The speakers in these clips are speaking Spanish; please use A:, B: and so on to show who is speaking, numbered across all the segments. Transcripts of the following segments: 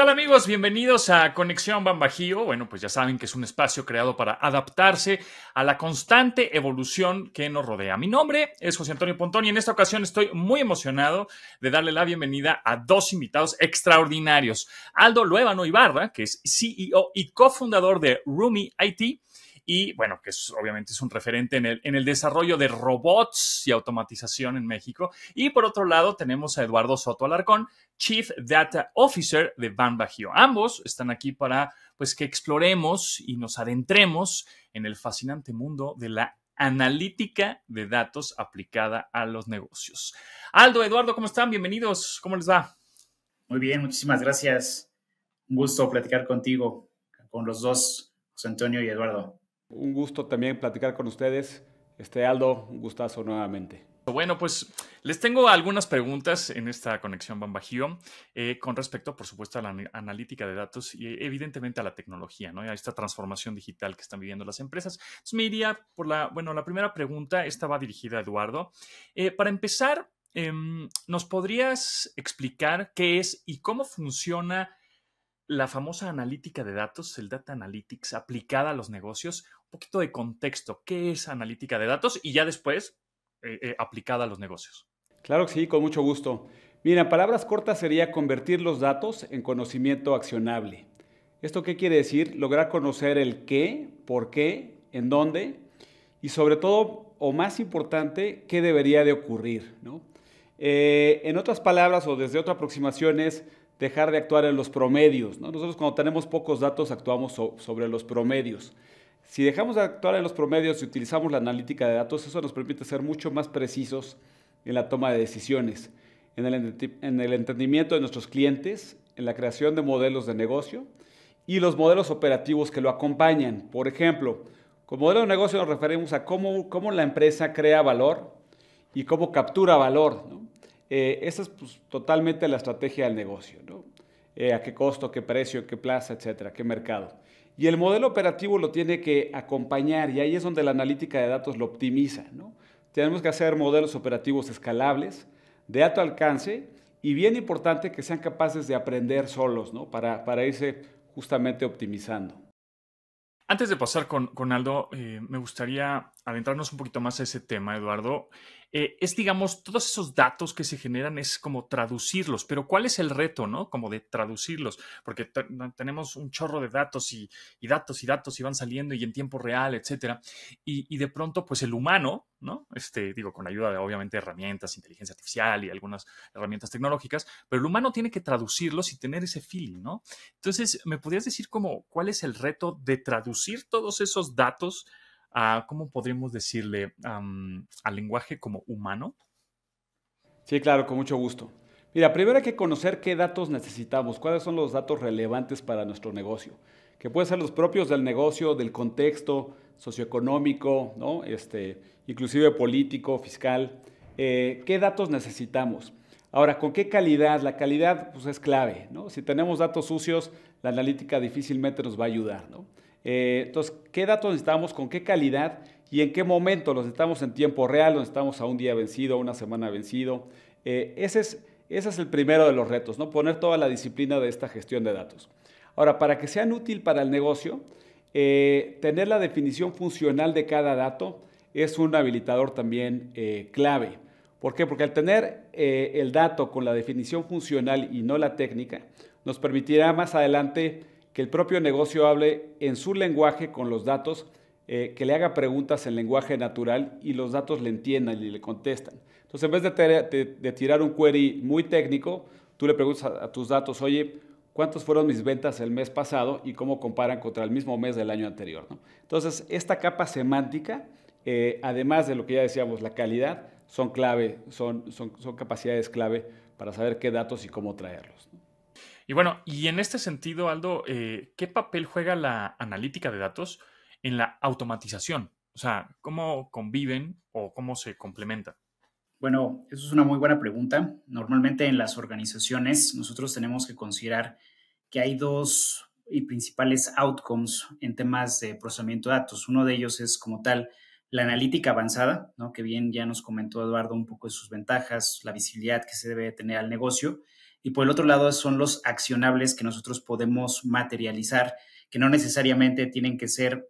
A: tal amigos? Bienvenidos a Conexión Bambajío. Bueno, pues ya saben que es un espacio creado para adaptarse a la constante evolución que nos rodea. Mi nombre es José Antonio Pontón y en esta ocasión estoy muy emocionado de darle la bienvenida a dos invitados extraordinarios. Aldo Luevano Ibarra, que es CEO y cofundador de Rumi IT, y bueno, que obviamente es un referente en el desarrollo de robots y automatización en México. Y por otro lado tenemos a Eduardo Soto Alarcón, Chief Data Officer de Banbajío. Ambos están aquí para pues que exploremos y nos adentremos en el fascinante mundo de la analítica de datos aplicada a los negocios. Aldo, Eduardo, ¿cómo están? Bienvenidos. ¿Cómo les va?
B: Muy bien, muchísimas gracias. Un gusto platicar contigo, con los dos, José Antonio y Eduardo.
C: Un gusto también platicar con ustedes. Aldo, un gustazo nuevamente.
A: Bueno, pues les tengo algunas preguntas en esta conexión Bambajío con respecto, por supuesto, a la analítica de datos y evidentemente a la tecnología, ¿no? A esta transformación digital que están viviendo las empresas. Entonces me iría por la primera pregunta, esta va dirigida a Eduardo. Para empezar, ¿nos podrías explicar qué es y cómo funciona la famosa analítica de datos, el Data Analytics, aplicada a los negocios? Un poquito de contexto, ¿qué es analítica de datos? Y ya después, aplicada a los negocios.
C: Claro que sí, con mucho gusto. Mira, en palabras cortas sería convertir los datos en conocimiento accionable. ¿Esto qué quiere decir? Lograr conocer el qué, por qué, en dónde y sobre todo, o más importante, qué debería de ocurrir, ¿no? En otras palabras o desde otra aproximación es dejar de actuar en los promedios, ¿no? Nosotros cuando tenemos pocos datos actuamos sobre los promedios. Si dejamos de actuar en los promedios y utilizamos la analítica de datos, eso nos permite ser mucho más precisos en la toma de decisiones, en el entendimiento de nuestros clientes, en la creación de modelos de negocio y los modelos operativos que lo acompañan. Por ejemplo, con modelo de negocio nos referimos a cómo la empresa crea valor y cómo captura valor, ¿no? Esa es pues, totalmente la estrategia del negocio, ¿no? A qué costo, qué precio, qué plaza, etcétera, qué mercado. Y el modelo operativo lo tiene que acompañar y ahí es donde la analítica de datos lo optimiza, ¿no? Tenemos que hacer modelos operativos escalables, de alto alcance y bien importante que sean capaces de aprender solos, ¿no? Para irse justamente optimizando.
A: Antes de pasar con Aldo, me gustaría adentrarnos un poquito más a ese tema, Eduardo. Digamos, todos esos datos que se generan es como traducirlos, pero ¿cuál es el reto, no? Como de traducirlos, porque tenemos un chorro de datos y datos y datos y van saliendo y en tiempo real, etcétera. Y de pronto, pues el humano, ¿no? Digo, con ayuda de obviamente herramientas, inteligencia artificial y algunas herramientas tecnológicas, pero el humano tiene que traducirlos y tener ese feeling, ¿no? Entonces, ¿me podrías decir cuál es el reto de traducir todos esos datos a, ¿cómo podríamos decirle, al lenguaje como humano?
C: Sí, claro, con mucho gusto. Mira, primero hay que conocer qué datos necesitamos, cuáles son los datos relevantes para nuestro negocio, que pueden ser los propios del negocio, del contexto socioeconómico, ¿no? Inclusive político, fiscal. ¿Qué datos necesitamos? Ahora, ¿con qué calidad? La calidad pues, es clave, ¿no? Si tenemos datos sucios, la analítica difícilmente nos va a ayudar, ¿no? Entonces, ¿qué datos necesitamos? ¿Con qué calidad? ¿Y en qué momento? ¿Los necesitamos en tiempo real? ¿Los necesitamos a un día vencido, a una semana vencido? Ese es el primero de los retos, ¿no? Poner toda la disciplina de esta gestión de datos. Ahora, para que sean útil para el negocio, tener la definición funcional de cada dato es un habilitador también clave. ¿Por qué? Porque al tener el dato con la definición funcional y no la técnica, nos permitirá más adelante que el propio negocio hable en su lenguaje con los datos, que le haga preguntas en lenguaje natural y los datos le entiendan y le contestan. Entonces, en vez de tirar un query muy técnico, tú le preguntas a tus datos, oye, ¿cuántas fueron mis ventas el mes pasado y cómo comparan contra el mismo mes del año anterior, ¿no? Entonces, esta capa semántica, además de lo que ya decíamos, la calidad, son clave, son capacidades clave para saber qué datos y cómo traerlos, ¿no?
A: Y bueno, y en este sentido, Aldo, ¿qué papel juega la analítica de datos en la automatización? O sea, ¿cómo conviven o cómo se complementan?
B: Bueno, eso es una muy buena pregunta. Normalmente en las organizaciones nosotros tenemos que considerar que hay dos principales outcomes en temas de procesamiento de datos. Uno de ellos es como tal la analítica avanzada, ¿no? Que bien ya nos comentó Eduardo un poco de sus ventajas, la visibilidad que se debe tener al negocio. Y por el otro lado son los accionables que nosotros podemos materializar, que no necesariamente tienen que ser,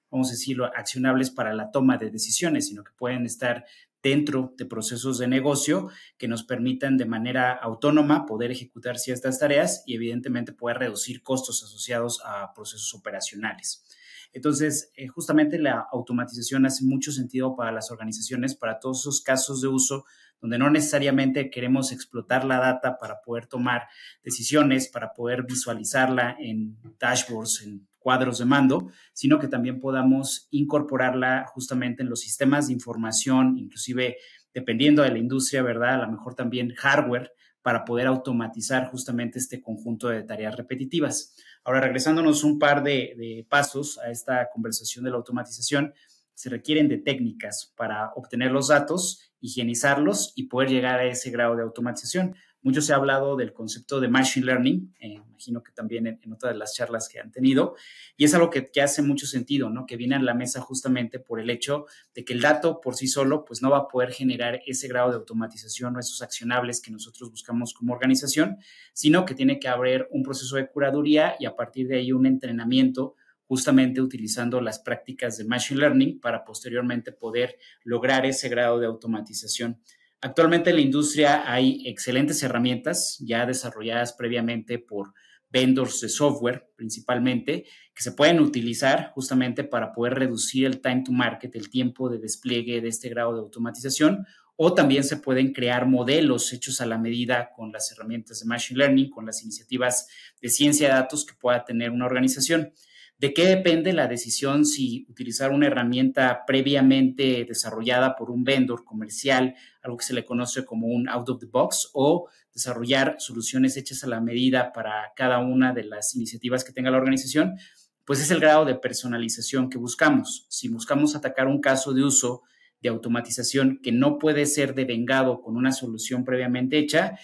B: vamos a decirlo, accionables para la toma de decisiones, sino que pueden estar dentro de procesos de negocio que nos permitan de manera autónoma poder ejecutar ciertas tareas y evidentemente poder reducir costos asociados a procesos operacionales. Entonces, justamente la automatización hace mucho sentido para las organizaciones, para todos esos casos de uso donde no necesariamente queremos explotar la data para poder tomar decisiones, para poder visualizarla en dashboards, en cuadros de mando, sino que también podamos incorporarla justamente en los sistemas de información, inclusive dependiendo de la industria, ¿verdad? A lo mejor también hardware, para poder automatizar justamente este conjunto de tareas repetitivas. Ahora, regresándonos un par de pasos a esta conversación de la automatización, se requieren de técnicas para obtener los datos, higienizarlos y poder llegar a ese grado de automatización. Mucho se ha hablado del concepto de Machine Learning, imagino que también en otra de las charlas que han tenido, y es algo que hace mucho sentido, ¿no? Que viene a la mesa justamente por el hecho de que el dato por sí solo pues no va a poder generar ese grado de automatización o esos accionables que nosotros buscamos como organización, sino que tiene que haber un proceso de curaduría y a partir de ahí un entrenamiento justamente utilizando las prácticas de Machine Learning para posteriormente poder lograr ese grado de automatización. Actualmente en la industria hay excelentes herramientas ya desarrolladas previamente por vendors de software principalmente, que se pueden utilizar justamente para poder reducir el time to market, el tiempo de despliegue de este grado de automatización, o también se pueden crear modelos hechos a la medida con las herramientas de Machine Learning, con las iniciativas de ciencia de datos que pueda tener una organización. ¿De qué depende la decisión si utilizar una herramienta previamente desarrollada por un vendor comercial, algo que se le conoce como un out of the box, o desarrollar soluciones hechas a la medida para cada una de las iniciativas que tenga la organización? Pues es el grado de personalización que buscamos. Si buscamos atacar un caso de uso de automatización que no puede ser devengado con una solución previamente hecha,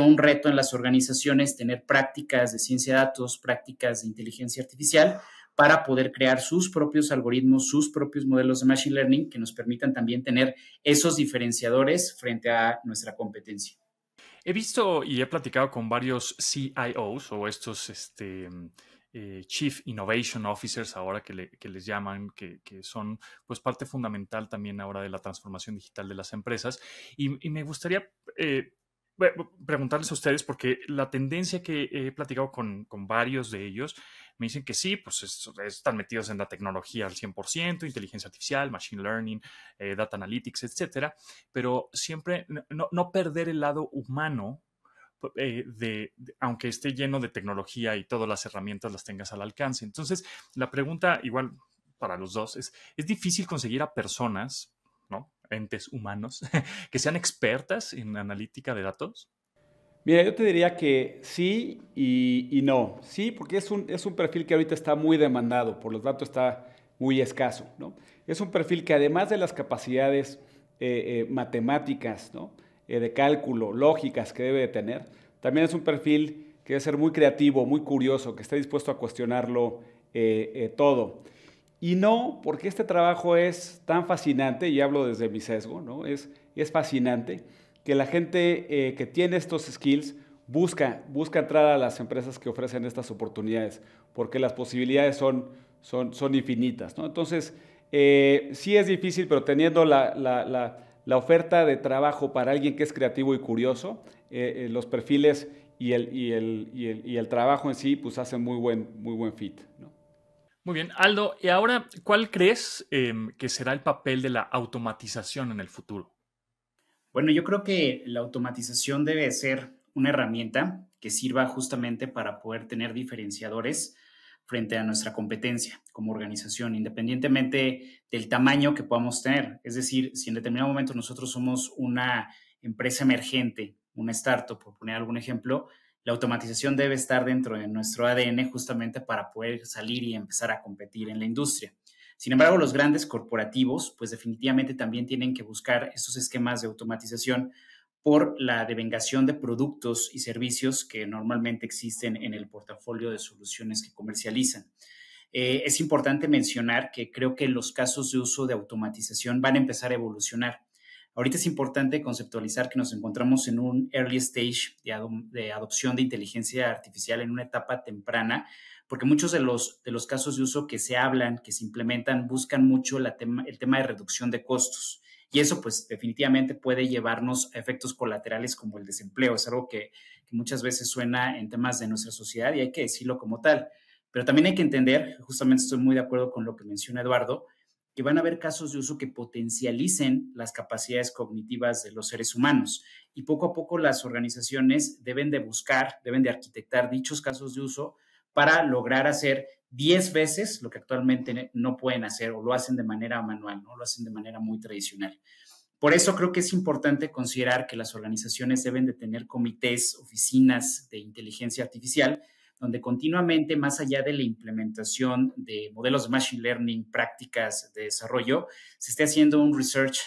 B: un reto en las organizaciones tener prácticas de ciencia de datos, prácticas de inteligencia artificial para poder crear sus propios algoritmos, sus propios modelos de Machine Learning que nos permitan también tener esos diferenciadores frente a nuestra competencia.
A: He visto y he platicado con varios CIOs o estos Chief Innovation Officers ahora que les llaman, que son pues parte fundamental también ahora de la transformación digital de las empresas. Y me gustaría preguntarles a ustedes, porque la tendencia que he platicado con varios de ellos, me dicen que sí, pues están metidos en la tecnología al 100%, inteligencia artificial, machine learning, data analytics, etcétera, pero siempre no perder el lado humano, aunque esté lleno de tecnología y todas las herramientas las tengas al alcance. Entonces, la pregunta igual para los dos es difícil conseguir a personas, ¿no? Entes humanos que sean expertas en analítica de datos?
C: Mira, yo te diría que sí y no. Sí, porque es un perfil que ahorita está muy demandado, por los datos está muy escaso, ¿no? Es un perfil que además de las capacidades matemáticas, ¿no? De cálculo, lógicas que debe de tener, también es un perfil que debe ser muy creativo, muy curioso, que esté dispuesto a cuestionarlo todo. Y no, porque este trabajo es tan fascinante, y hablo desde mi sesgo, ¿no? Es fascinante que la gente que tiene estos skills busca entrar a las empresas que ofrecen estas oportunidades, porque las posibilidades son infinitas, ¿no? Entonces, sí es difícil, pero teniendo la oferta de trabajo para alguien que es creativo y curioso, los perfiles y el trabajo en sí, pues hacen muy buen fit, ¿no?
A: Muy bien, Aldo, y ahora, ¿cuál crees que será el papel de la automatización en el futuro?
B: Bueno, yo creo que la automatización debe ser una herramienta que sirva justamente para poder tener diferenciadores frente a nuestra competencia como organización, independientemente del tamaño que podamos tener. Es decir, si en determinado momento nosotros somos una empresa emergente, una startup, por poner algún ejemplo, la automatización debe estar dentro de nuestro ADN justamente para poder salir y empezar a competir en la industria. Sin embargo, los grandes corporativos, pues definitivamente también tienen que buscar estos esquemas de automatización por la devengación de productos y servicios que normalmente existen en el portafolio de soluciones que comercializan. Es importante mencionar que creo que los casos de uso de automatización van a empezar a evolucionar. Ahorita es importante conceptualizar que nos encontramos en un early stage de adopción de inteligencia artificial, en una etapa temprana, porque muchos de los casos de uso que se hablan, que se implementan, buscan mucho el tema de reducción de costos. Y eso, pues, definitivamente puede llevarnos a efectos colaterales como el desempleo. Es algo que muchas veces suena en temas de nuestra sociedad y hay que decirlo como tal. Pero también hay que entender, justamente estoy muy de acuerdo con lo que menciona Eduardo, que van a haber casos de uso que potencialicen las capacidades cognitivas de los seres humanos. Y poco a poco las organizaciones deben de arquitectar dichos casos de uso para lograr hacer 10 veces lo que actualmente no pueden hacer o lo hacen de manera manual, ¿no? Lo hacen de manera muy tradicional. Por eso creo que es importante considerar que las organizaciones deben de tener comités, oficinas de inteligencia artificial, donde continuamente, más allá de la implementación de modelos de machine learning, prácticas de desarrollo, se esté haciendo un research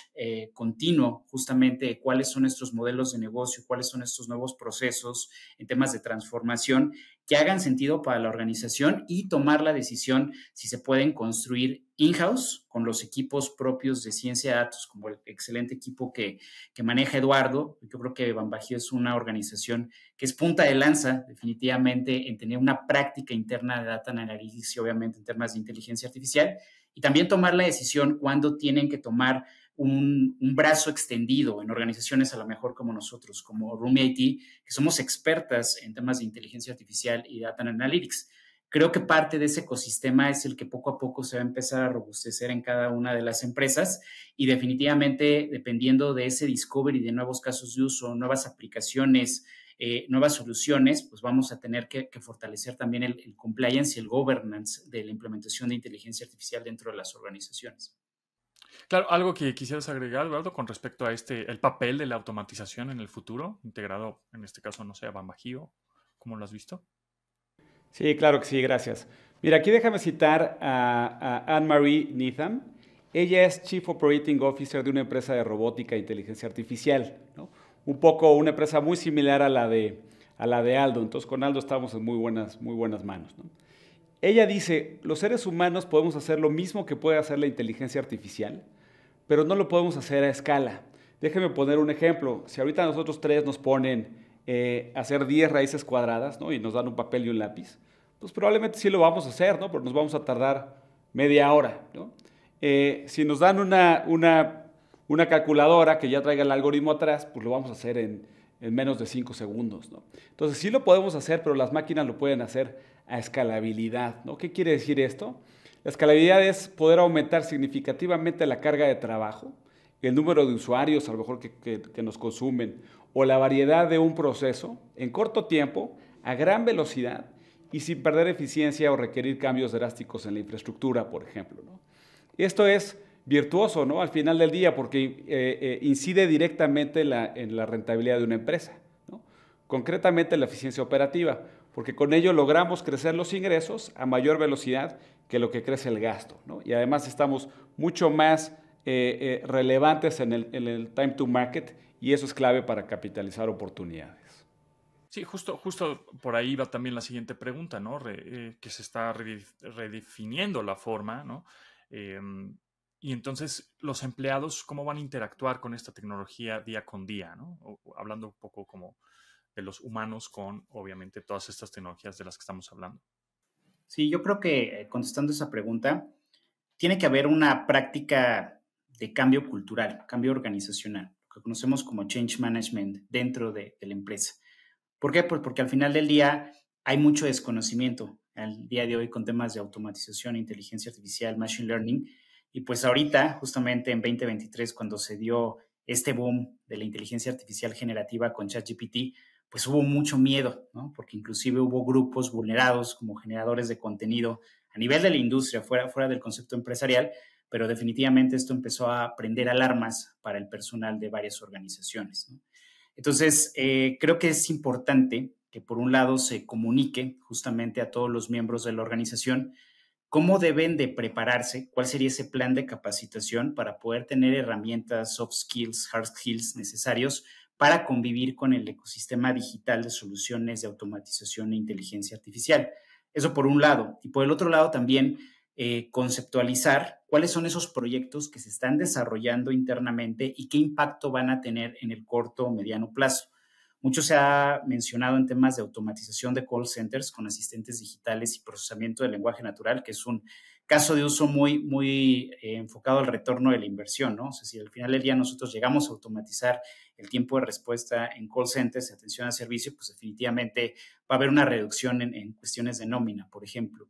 B: continuo justamente de cuáles son estos modelos de negocio, cuáles son estos nuevos procesos en temas de transformación que hagan sentido para la organización y tomar la decisión si se pueden construir in-house con los equipos propios de ciencia de datos, como el excelente equipo que maneja Eduardo. Yo creo que BanBajío es una organización que es punta de lanza definitivamente en tener una práctica interna de data analytics y obviamente en temas de inteligencia artificial, y también tomar la decisión cuando tienen que tomar un brazo extendido en organizaciones a lo mejor como nosotros, como Rummy IT, que somos expertas en temas de inteligencia artificial y data analytics. Creo que parte de ese ecosistema es el que poco a poco se va a empezar a robustecer en cada una de las empresas, y definitivamente, dependiendo de ese discovery de nuevos casos de uso, nuevas aplicaciones, nuevas soluciones, pues vamos a tener que fortalecer también el compliance y el governance de la implementación de inteligencia artificial dentro de las organizaciones.
A: Claro, algo que quisieras agregar, Eduardo, con respecto a el papel de la automatización en el futuro, integrado, en este caso, no sé, a BanBajío, ¿cómo lo has visto?
C: Sí, claro que sí, gracias. Mira, aquí déjame citar a Anne-Marie Needham. Ella es Chief Operating Officer de una empresa de robótica e inteligencia artificial, ¿no? Un poco una empresa muy similar a la de Aldo. Entonces, con Aldo estamos en muy buenas manos, ¿no? Ella dice, los seres humanos podemos hacer lo mismo que puede hacer la inteligencia artificial, pero no lo podemos hacer a escala. Déjeme poner un ejemplo. Si ahorita nosotros tres nos ponen hacer 10 raíces cuadradas, ¿no? Y nos dan un papel y un lápiz, pues probablemente sí lo vamos a hacer, ¿no? Pero nos vamos a tardar media hora, ¿no? Si nos dan una calculadora que ya traiga el algoritmo atrás, pues lo vamos a hacer en menos de 5 segundos, ¿no? Entonces sí lo podemos hacer, pero las máquinas lo pueden hacer a escalabilidad, ¿no? ¿Qué quiere decir esto? La escalabilidad es poder aumentar significativamente la carga de trabajo, el número de usuarios a lo mejor que nos consumen, o la variedad de un proceso en corto tiempo, a gran velocidad y sin perder eficiencia o requerir cambios drásticos en la infraestructura, por ejemplo, ¿no? Esto es virtuoso, ¿no? Al final del día, porque incide directamente en la rentabilidad de una empresa, ¿no? Concretamente la eficiencia operativa, porque con ello logramos crecer los ingresos a mayor velocidad que lo que crece el gasto, ¿no? Y además estamos mucho más relevantes en el time to market, y eso es clave para capitalizar oportunidades.
A: Sí, justo por ahí va también la siguiente pregunta, ¿no? Que se está redefiniendo la forma, ¿no? Y entonces, los empleados, ¿cómo van a interactuar con esta tecnología día con día, ¿no? Hablando un poco como de los humanos con, obviamente, todas estas tecnologías de las que estamos hablando.
B: Sí, yo creo que contestando esa pregunta, tiene que haber una práctica de cambio cultural, cambio organizacional, lo que conocemos como change management dentro de la empresa. ¿Por qué? Pues porque al final del día hay mucho desconocimiento al día de hoy con temas de automatización, inteligencia artificial, machine learning, y pues ahorita, justamente en 2023, cuando se dio este boom de la inteligencia artificial generativa con ChatGPT, pues hubo mucho miedo, ¿no? Porque inclusive hubo grupos vulnerados como generadores de contenido a nivel de la industria, fuera del concepto empresarial, pero definitivamente esto empezó a prender alarmas para el personal de varias organizaciones, ¿no? Entonces, creo que es importante que por un lado se comunique justamente a todos los miembros de la organización cómo deben de prepararse, cuál sería ese plan de capacitación para poder tener herramientas, soft skills, hard skills necesarios para convivir con el ecosistema digital de soluciones de automatización e inteligencia artificial. Eso por un lado. Y por el otro lado también conceptualizar cuáles son esos proyectos que se están desarrollando internamente y qué impacto van a tener en el corto o mediano plazo. Mucho se ha mencionado en temas de automatización de call centers con asistentes digitales y procesamiento de lenguaje natural, que es un caso de uso muy enfocado al retorno de la inversión, ¿no? O sea, si al final del día nosotros llegamos a automatizar el tiempo de respuesta en call centers y atención al servicio, pues definitivamente va a haber una reducción en cuestiones de nómina, por ejemplo.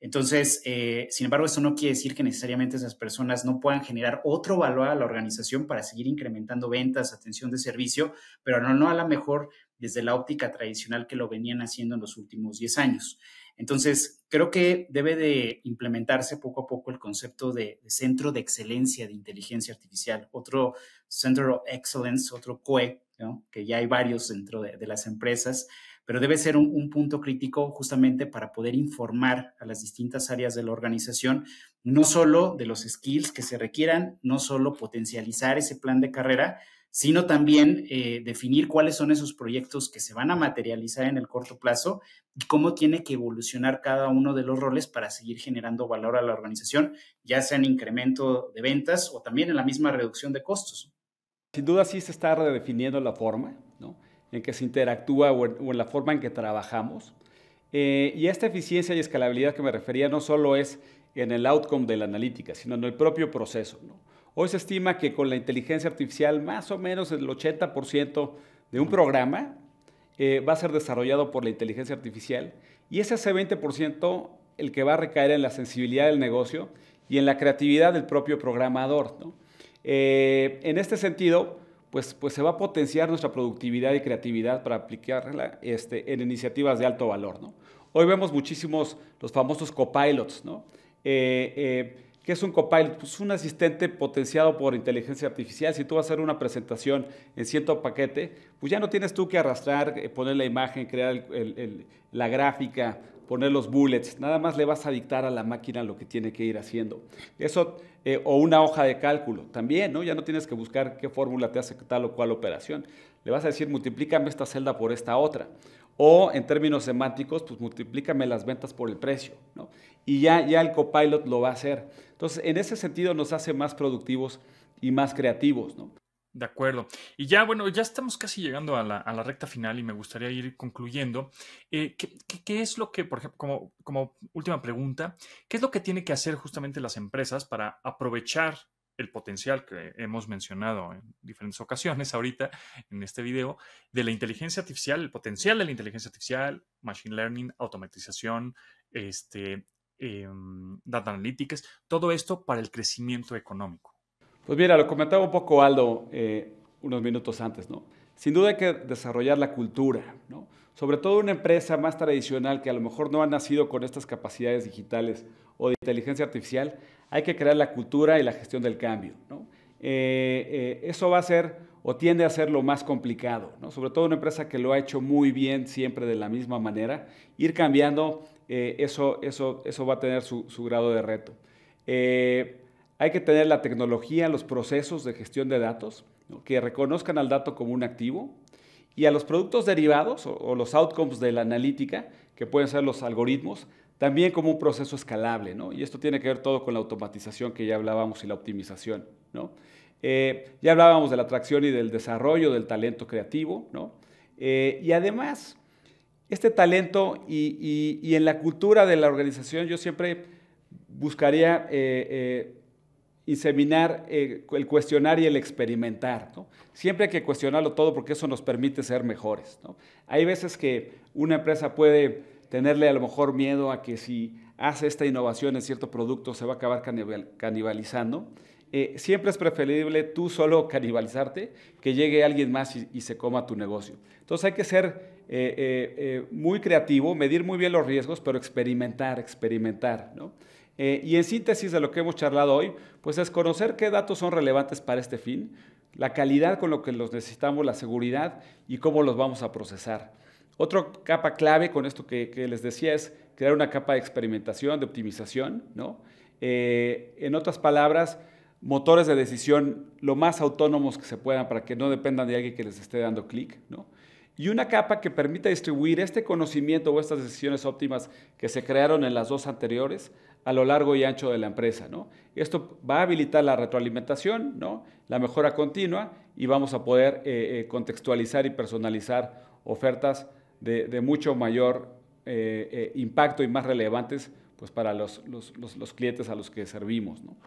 B: Entonces, sin embargo, eso no quiere decir que necesariamente esas personas no puedan generar otro valor a la organización para seguir incrementando ventas, atención de servicio, pero no a lo mejor desde la óptica tradicional que lo venían haciendo en los últimos 10 años. Entonces, creo que debe de implementarse poco a poco el concepto de centro de excelencia de inteligencia artificial, otro Center of Excellence, otro COE, ¿no? Que ya hay varios dentro de las empresas, pero debe ser un punto crítico justamente para poder informar a las distintas áreas de la organización, no solo de los skills que se requieran, no solo potencializar ese plan de carrera, sino también definir cuáles son esos proyectos que se van a materializar en el corto plazo y cómo tiene que evolucionar cada uno de los roles para seguir generando valor a la organización, ya sea en incremento de ventas o también en la misma reducción de costos.
C: Sin duda sí se está redefiniendo la forma, ¿no?, en que se interactúa o en la forma en que trabajamos. Y esta eficiencia y escalabilidad que me refería no solo es en el outcome de la analítica, sino en el propio proceso, ¿no? Hoy se estima que con la inteligencia artificial más o menos el 80% de un programa va a ser desarrollado por la inteligencia artificial y ese 20% el que va a recaer en la sensibilidad del negocio y en la creatividad del propio programador, ¿no? En este sentido, pues se va a potenciar nuestra productividad y creatividad para aplicarla en iniciativas de alto valor, ¿no? Hoy vemos muchísimos los famosos copilots, ¿no? ¿Qué es un copilot? Pues un asistente potenciado por inteligencia artificial. Si tú vas a hacer una presentación en cierto paquete, pues ya no tienes tú que arrastrar, poner la imagen, crear la gráfica, poner los bullets. Nada más le vas a dictar a la máquina lo que tiene que ir haciendo. Eso, o una hoja de cálculo también, ¿no? Ya no tienes que buscar qué fórmula te hace tal o cual operación. Le vas a decir, multiplícame esta celda por esta otra. O en términos semánticos, pues multiplícame las ventas por el precio, ¿no? Y ya el copilot lo va a hacer. Entonces, en ese sentido nos hace más productivos y más creativos, ¿no?
A: De acuerdo. Y ya, bueno, ya estamos casi llegando a la recta final y me gustaría ir concluyendo. ¿Qué es lo que, por ejemplo, como última pregunta, qué es lo que tienen que hacer justamente las empresas para aprovechar el potencial que hemos mencionado en diferentes ocasiones ahorita en este video de la inteligencia artificial, el potencial de la inteligencia artificial, machine learning, automatización, data analytics, todo esto para el crecimiento económico?
C: Pues mira, lo comentaba un poco Aldo unos minutos antes, ¿no? Sin duda hay que desarrollar la cultura, ¿no? Sobre todo una empresa más tradicional que a lo mejor no ha nacido con estas capacidades digitales o de inteligencia artificial, hay que crear la cultura y la gestión del cambio, ¿no? Eso va a ser o tiende a ser lo más complicado, ¿no? Sobre todo una empresa que lo ha hecho muy bien siempre de la misma manera, ir cambiando, eso va a tener su grado de reto. Hay que tener la tecnología, los procesos de gestión de datos, ¿no?, que reconozcan al dato como un activo y a los productos derivados o los outcomes de la analítica, que pueden ser los algoritmos, también como un proceso escalable, ¿no? Y esto tiene que ver todo con la automatización que ya hablábamos y la optimización, ¿no? Ya hablábamos de la atracción y del desarrollo del talento creativo, ¿no? Y además, este talento y en la cultura de la organización yo siempre buscaría inseminar el cuestionar y el experimentar, ¿no? Siempre hay que cuestionarlo todo porque eso nos permite ser mejores, ¿no? Hay veces que una empresa puede tenerle a lo mejor miedo a que si hace esta innovación en cierto producto se va a acabar canibalizando. Siempre es preferible tú solo canibalizarte que llegue alguien más y se coma tu negocio. Entonces hay que ser muy creativo, medir muy bien los riesgos, pero experimentar, ¿no? Y en síntesis de lo que hemos charlado hoy, pues es conocer qué datos son relevantes para este fin, la calidad con lo que los necesitamos, la seguridad y cómo los vamos a procesar. Otra capa clave con esto que les decía es crear una capa de experimentación, de optimización, ¿no? En otras palabras, motores de decisión lo más autónomos que se puedan para que no dependan de alguien que les esté dando clic, ¿no? Y una capa que permita distribuir este conocimiento o estas decisiones óptimas que se crearon en las dos anteriores a lo largo y ancho de la empresa, ¿no? Esto va a habilitar la retroalimentación, ¿no? La mejora continua y vamos a poder contextualizar y personalizar ofertas de mucho mayor impacto y más relevantes pues, para los clientes a los que servimos, ¿no?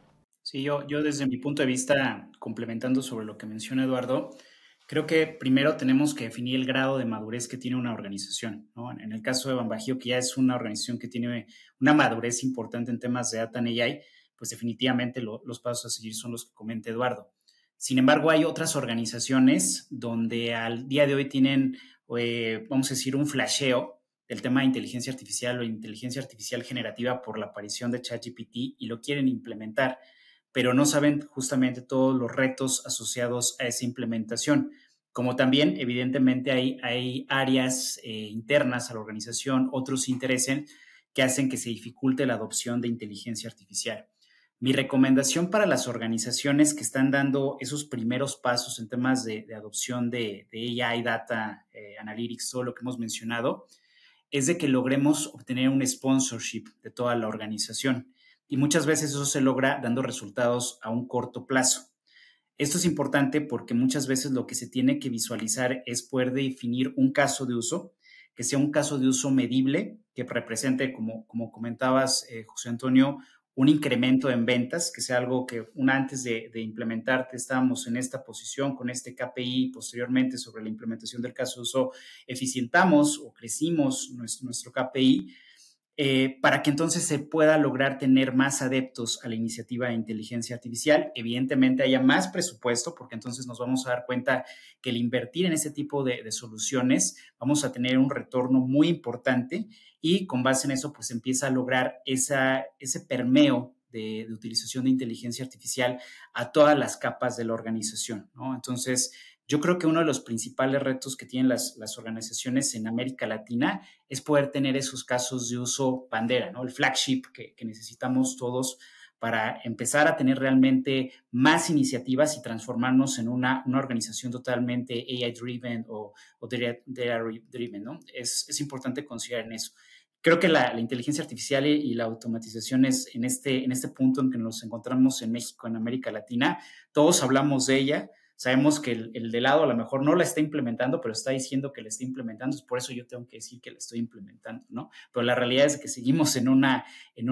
B: Sí, yo desde mi punto de vista, complementando sobre lo que menciona Eduardo, creo que primero tenemos que definir el grado de madurez que tiene una organización, ¿no? En el caso de BanBajío, que ya es una organización que tiene una madurez importante en temas de Data and AI, pues definitivamente los pasos a seguir son los que comenta Eduardo. Sin embargo, hay otras organizaciones donde al día de hoy tienen, vamos a decir, un flasheo del tema de inteligencia artificial o inteligencia artificial generativa por la aparición de ChatGPT y lo quieren implementar, pero no saben justamente todos los retos asociados a esa implementación. Como también, evidentemente, hay áreas internas a la organización, otros intereses que hacen que se dificulte la adopción de inteligencia artificial. Mi recomendación para las organizaciones que están dando esos primeros pasos en temas de adopción de AI, Data, Analytics, todo lo que hemos mencionado, es de que logremos obtener un sponsorship de toda la organización. Y muchas veces eso se logra dando resultados a un corto plazo. Esto es importante porque muchas veces lo que se tiene que visualizar es poder definir un caso de uso, que sea un caso de uso medible, que represente, como comentabas, José Antonio, un incremento en ventas, que sea algo que antes de implementarte estábamos en esta posición con este KPI, posteriormente sobre la implementación del caso de uso eficientamos o crecimos nuestro KPI, para que entonces se pueda lograr tener más adeptos a la iniciativa de inteligencia artificial. Evidentemente haya más presupuesto, porque entonces nos vamos a dar cuenta que el invertir en ese tipo de soluciones vamos a tener un retorno muy importante y con base en eso pues empieza a lograr ese permeo de utilización de inteligencia artificial a todas las capas de la organización, ¿no? Entonces, yo creo que uno de los principales retos que tienen las organizaciones en América Latina es poder tener esos casos de uso bandera, ¿no? El flagship que necesitamos todos para empezar a tener realmente más iniciativas y transformarnos en una organización totalmente AI-driven o data-driven, ¿no? Es importante considerar en eso. Creo que la inteligencia artificial y la automatización es en este punto en que nos encontramos en México, en América Latina. Todos hablamos de ella. Sabemos que el de lado a lo mejor no la está implementando, pero está diciendo que la está implementando. Es por eso yo tengo que decir que la estoy implementando, ¿no? Pero la realidad es que seguimos en una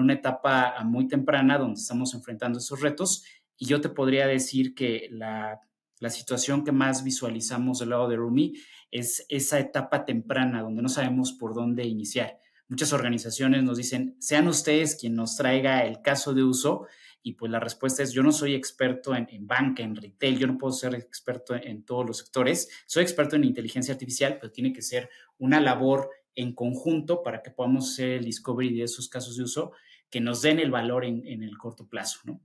B: etapa muy temprana donde estamos enfrentando esos retos. Y yo te podría decir que la situación que más visualizamos del lado de Rumie es esa etapa temprana donde no sabemos por dónde iniciar. Muchas organizaciones nos dicen, sean ustedes quien nos traiga el caso de uso. Y pues la respuesta es, yo no soy experto en banca, en retail, yo no puedo ser experto en todos los sectores. Soy experto en inteligencia artificial, pero tiene que ser una labor en conjunto para que podamos hacer el discovery de esos casos de uso que nos den el valor en el corto plazo, ¿no?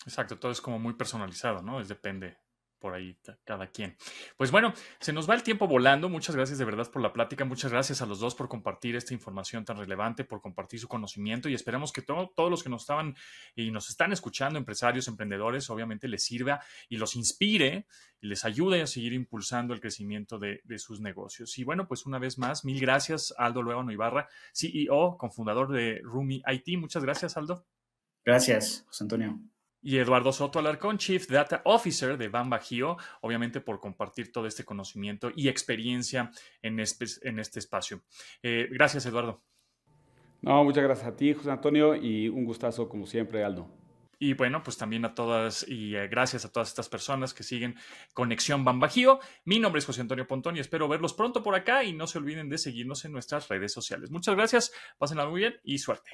A: Exacto, todo es como muy personalizado, ¿no? Depende por ahí cada quien. Pues bueno, se nos va el tiempo volando. Muchas gracias de verdad por la plática. Muchas gracias a los dos por compartir esta información tan relevante, por compartir su conocimiento y esperamos que todos los que nos estaban y nos están escuchando, empresarios, emprendedores, obviamente les sirva y los inspire y les ayude a seguir impulsando el crecimiento de sus negocios. Y bueno, pues una vez más, mil gracias a Aldo Luevano Ibarra, CEO, cofundador de Rumie IT. Muchas gracias, Aldo.
B: Gracias, José Antonio.
A: Y Eduardo Soto Alarcón, Chief Data Officer de BanBajío, obviamente por compartir todo este conocimiento y experiencia en este espacio. Gracias, Eduardo.
C: No, muchas gracias a ti, José Antonio, y un gustazo como siempre, Aldo.
A: Y bueno, pues también a todas y gracias a todas estas personas que siguen Conexión BanBajío. Mi nombre es José Antonio Pontón y espero verlos pronto por acá y no se olviden de seguirnos en nuestras redes sociales. Muchas gracias, pásenla muy bien y suerte.